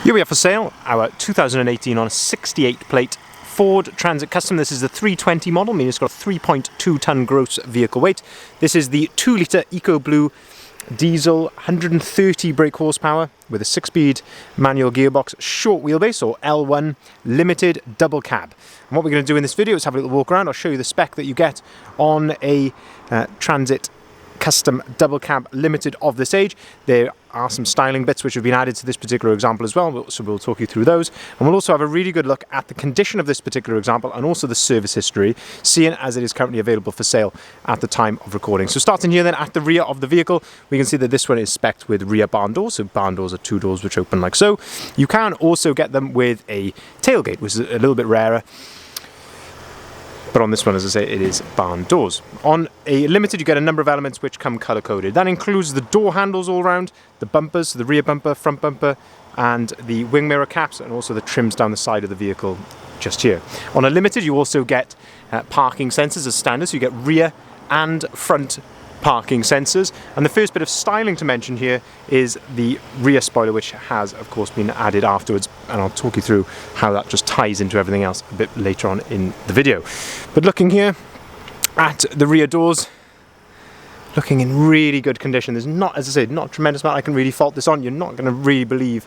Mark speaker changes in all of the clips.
Speaker 1: Here we have for sale our 2018 on a 68 plate Ford Transit Custom. This is the 320 model, meaning it's got a 3.2 ton gross vehicle weight. This is the 2 litre Eco Blue diesel, 130 brake horsepower with a 6-speed manual gearbox, short wheelbase or L1 limited double cab. And what we're going to do in this video is have a little walk around. I'll show you the spec that you get on a Transit Custom double cab limited of this age. There are some styling bits which have been added to this particular example as well, so we'll talk you through those, and we'll also have a really good look at the condition of this particular example and also the service history, seeing as it is currently available for sale at the time of recording. So starting here then at the rear of the vehicle, we can see that this one is spec'd with rear barn doors. So barn doors are 2 doors which open like so. You can also get them with a tailgate, which is a little bit rarer. But on this one, as I say, it is barn doors. On a limited, you get a number of elements which come colour coded. That includes the door handles all round, the bumpers, the rear bumper, front bumper, and the wing mirror caps, and also the trims down the side of the vehicle just here. On a limited, you also get parking sensors as standard, so you get rear and front parking sensors. And the first bit of styling to mention here is the rear spoiler, which has of course been added afterwards, and I'll talk you through how that just ties into everything else a bit later on in the video. But looking here at the rear doors, looking in really good condition. There's not, as I said, not a tremendous amount I can really fault this on. You're not going to really believe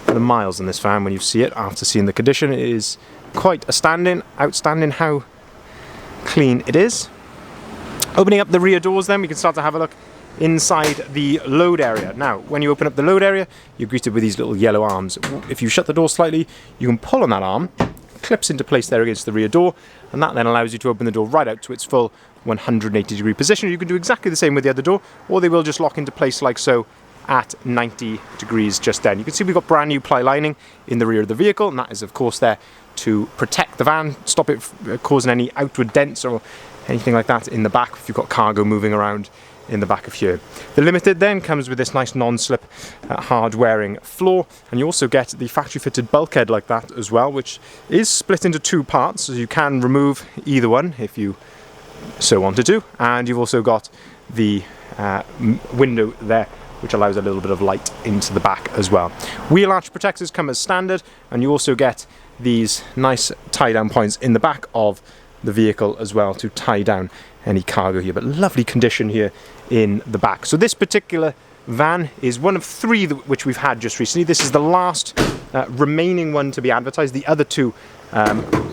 Speaker 1: the miles in this van when you see it after seeing the condition. It is quite outstanding how clean it is. Opening up the rear doors then, we can start to have a look inside the load area. Now, when you open up the load area, you're greeted with these little yellow arms. If you shut the door slightly, you can pull on that arm, clips into place there against the rear door, and that then allows you to open the door right out to its full 180-degree position. You can do exactly the same with the other door, or they will just lock into place like so at 90 degrees just then. You can see we've got brand new ply lining in the rear of the vehicle, and that is of course there to protect the van, stop it causing any outward dents or anything like that in the back if you've got cargo moving around in the back of here. The Limited then comes with this nice non-slip hard wearing floor, and you also get the factory fitted bulkhead like that as well, which is split into 2 parts, so you can remove either one if you so wanted to. And you've also got the window there, which allows a little bit of light into the back as well. Wheel arch protectors come as standard, and you also get these nice tie down points in the back of the vehicle as well to tie down any cargo here, but lovely condition here in the back. So this particular van is one of 3 which we've had just recently. This is the last remaining one to be advertised. The other 2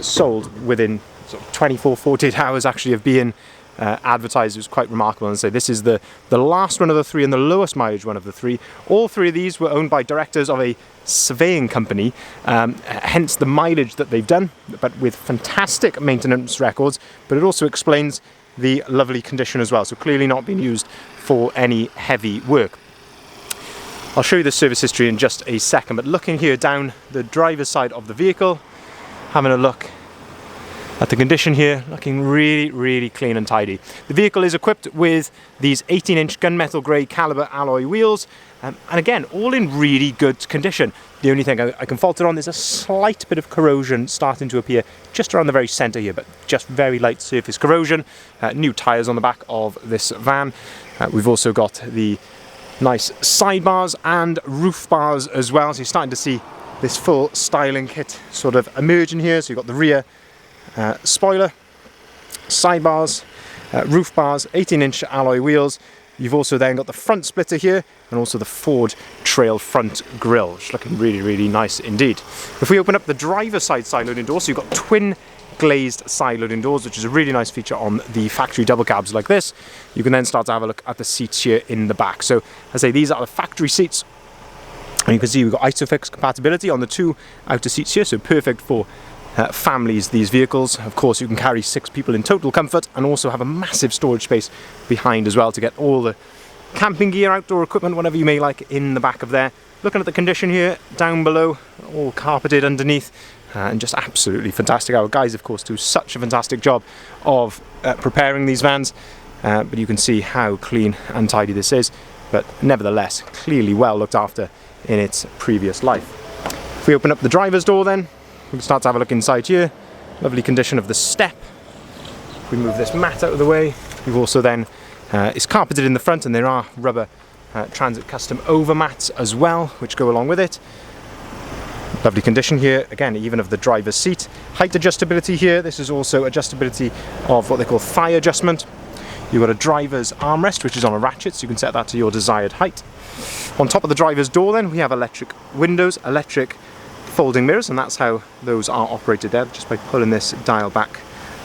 Speaker 1: sold within sort of 24, 48 hours actually of being advertised. It was quite remarkable. And so this is the last one of the 3 and the lowest mileage one of the 3. All 3 of these were owned by directors of a surveying company, hence the mileage that they've done, but with fantastic maintenance records. But it also explains the lovely condition as well, so clearly not being used for any heavy work. I'll show you the service history in just a second, but looking here down the driver's side of the vehicle, having a look at the condition here, looking really clean and tidy. The vehicle is equipped with these 18-inch gunmetal grey caliber alloy wheels, and again, all in really good condition. The only thing I can fault it on, there's a slight bit of corrosion starting to appear just around the very centre here, but just very light surface corrosion. New tyres on the back of this van. We've also got the nice sidebars and roof bars as well, so you're starting to see this full styling kit sort of emerging here. So you've got the rear spoiler, sidebars, roof bars, 18-inch alloy wheels. You've also then got the front splitter here, and also the Ford Trail front grille, which is looking really nice indeed. If we open up the driver's side loading door, so you've got twin glazed side loading doors, which is a really nice feature on the factory double cabs like this. You can then start to have a look at the seats here in the back. So I say these are the factory seats, and you can see we've got ISOFIX compatibility on the 2 outer seats here, so perfect for families, these vehicles. Of course, you can carry 6 people in total comfort, and also have a massive storage space behind as well to get all the camping gear, outdoor equipment, whatever you may like in the back of there. Looking at the condition here down below, all carpeted underneath, and just absolutely fantastic. Our guys of course do such a fantastic job of preparing these vans, but you can see how clean and tidy this is, but nevertheless clearly well looked after in its previous life. If we open up the driver's door then, we can start to have a look inside here. Lovely condition of the step. If we move this mat out of the way, we've also then, it's carpeted in the front, and there are rubber Transit Custom overmats as well, which go along with it. Lovely condition here, again, even of the driver's seat. Height adjustability here. This is also adjustability of what they call thigh adjustment. You've got a driver's armrest, which is on a ratchet, so you can set that to your desired height. On top of the driver's door then, we have electric windows, electric folding mirrors, and that's how those are operated there, just by pulling this dial back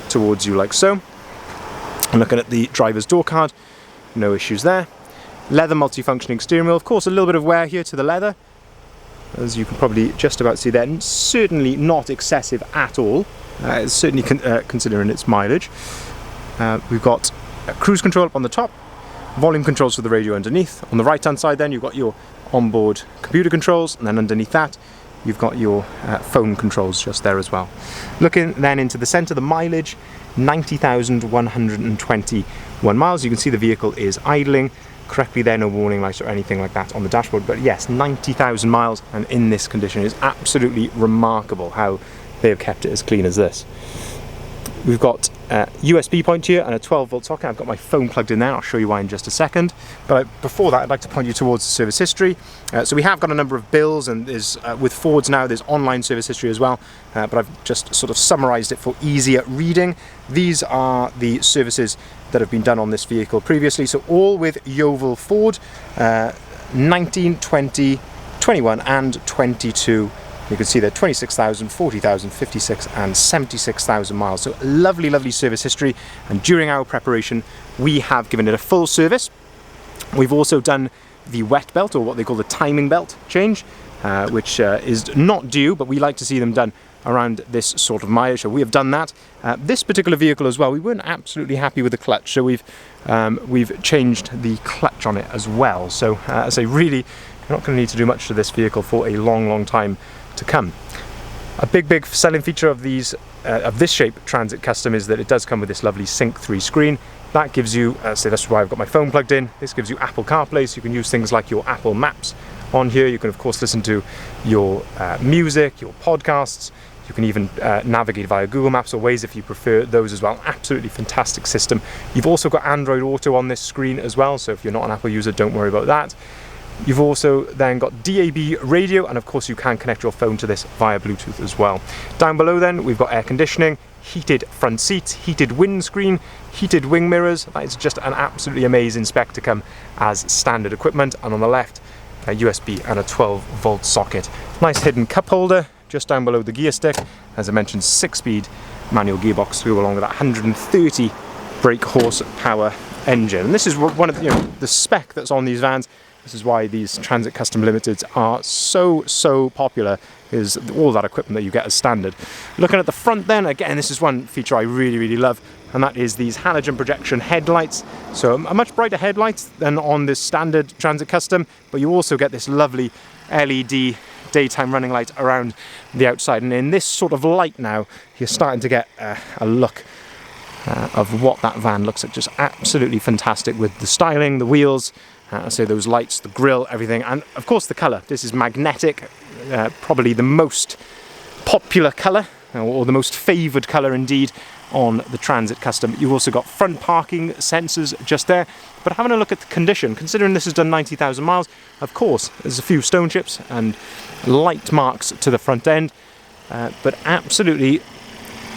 Speaker 1: towards you like so. And looking at the driver's door card, no issues there. Leather multifunctioning steering wheel, of course a little bit of wear here to the leather, as you can probably just about see then. Certainly not excessive at all, certainly considering its mileage. We've got cruise control up on the top, volume controls for the radio underneath. On the right hand side then you've got your onboard computer controls, and then underneath that you've got your phone controls just there as well. Looking then into the centre, the mileage, 90,121 miles. You can see the vehicle is idling correctly there, no warning lights or anything like that on the dashboard, but yes, 90,000 miles and in this condition is absolutely remarkable how they have kept it as clean as this. We've got a USB point here and a 12-volt socket. I've got my phone plugged in there, I'll show you why in just a second. But before that, I'd like to point you towards the service history. So we have got a number of bills, and there's, with Fords now, there's online service history as well, but I've just sort of summarised it for easier reading. These are the services that have been done on this vehicle previously, so all with Yeovil Ford, 19, 20, 21 and 22. You can see there 26,000, 40,000, 56 and 76,000 miles. So lovely, lovely service history. And during our preparation, we have given it a full service. We've also done the wet belt, or what they call the timing belt change, which is not due, but we like to see them done around this sort of mileage. So we have done that. This particular vehicle as well, we weren't absolutely happy with the clutch, so we've changed the clutch on it as well. So as I really, you're not going to need to do much to this vehicle for a long, long time to come. A big selling feature of these of this shape Transit Custom is that it does come with this lovely Sync 3 screen. That gives you, so that's why I've got my phone plugged in. This gives you Apple CarPlay, so you can use things like your Apple Maps on here. You can of course listen to your music, your podcasts. You can even navigate via Google Maps or Waze if you prefer those as well. Absolutely fantastic system. You've also got Android Auto on this screen as well, so if you're not an Apple user, don't worry about that. You've also then got DAB radio, and of course you can connect your phone to this via Bluetooth as well. Down below then we've got air conditioning, heated front seats, heated windscreen, heated wing mirrors. That is just an absolutely amazing spec to come as standard equipment. And on the left, a USB and a 12-volt socket. Nice hidden cup holder just down below the gear stick. As I mentioned, 6-speed manual gearbox to go along with that 130 brake horsepower engine. And this is one of the spec that's on these vans. This is why these Transit Custom Limiteds are so popular, is all that equipment that you get as standard. Looking at the front then, again, this is one feature I really love, and that is these halogen projection headlights. So a much brighter headlights than on this standard Transit Custom, but you also get this lovely LED daytime running light around the outside. And in this sort of light now, you're starting to get a look of what that van looks like. Just absolutely fantastic with the styling, the wheels, so those lights, the grille, everything, and of course the colour. This is magnetic, probably the most popular colour, or the most favoured colour indeed on the Transit Custom. You've also got front parking sensors just there, but having a look at the condition, considering this has done 90,000 miles, of course there's a few stone chips and light marks to the front end, but absolutely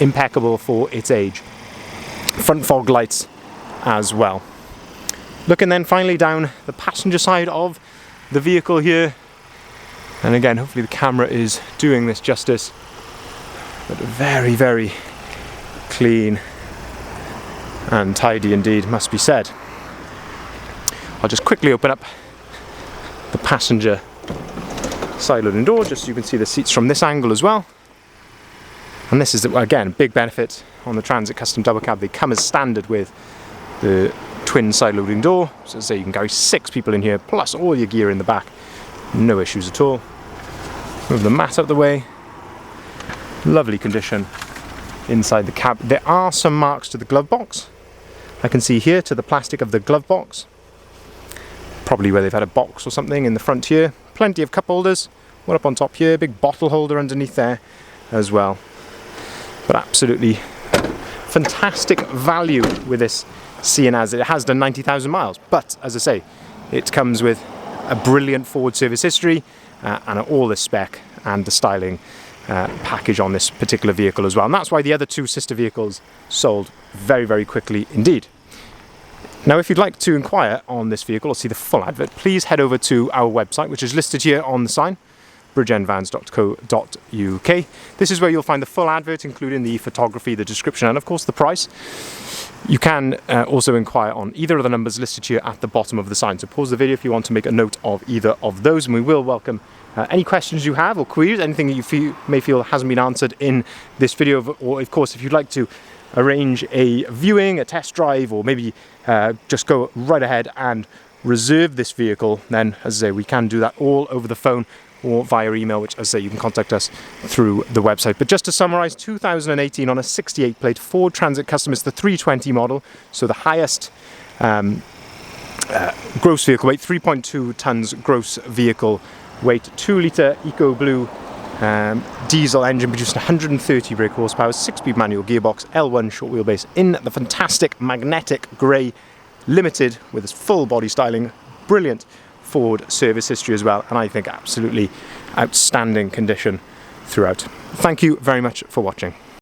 Speaker 1: impeccable for its age. Front fog lights as well. Looking then finally down the passenger side of the vehicle here, and again hopefully the camera is doing this justice, but very clean and tidy indeed, must be said. I'll just quickly open up the passenger side loading door just so you can see the seats from this angle as well. And this is again a big benefit on the Transit Custom Double Cab. They come as standard with the twin side loading door, so say you can carry 6 people in here plus all your gear in the back, no issues at all. Move the mat out the way. Lovely condition inside the cab. There are some marks to the glove box. I can see here to the plastic of the glove box, probably where they've had a box or something in the front here. Plenty of cup holders, one up on top here, big bottle holder underneath there as well. But absolutely fantastic value with this, seeing as it has done 90,000 miles. But as I say, it comes with a brilliant Ford service history and all this spec, and the styling package on this particular vehicle as well. And that's why the other two sister vehicles sold very, very quickly indeed. Now, if you'd like to inquire on this vehicle or see the full advert, please head over to our website, which is listed here on the sign, bridgeendvans.co.uk. This is where you'll find the full advert, including the photography, the description, and of course the price. You can also inquire on either of the numbers listed here at the bottom of the sign. So pause the video if you want to make a note of either of those, and we will welcome any questions you have or queries, anything that you may feel hasn't been answered in this video, or of course if you'd like to arrange a viewing, a test drive, or maybe just go right ahead and reserve this vehicle, then as I say, we can do that all over the phone or via email, which as I say, you can contact us through the website. But just to summarize, 2018 on a 68 plate Ford Transit Custom, it's the 320 model, so the highest gross vehicle weight, 3.2 tons gross vehicle weight, 2 litre Eco Blue diesel engine producing 130 brake horsepower, 6-speed manual gearbox, L1 short wheelbase in the fantastic magnetic grey Limited with its full body styling, brilliant Ford service history as well, and I think absolutely outstanding condition throughout. Thank you very much for watching.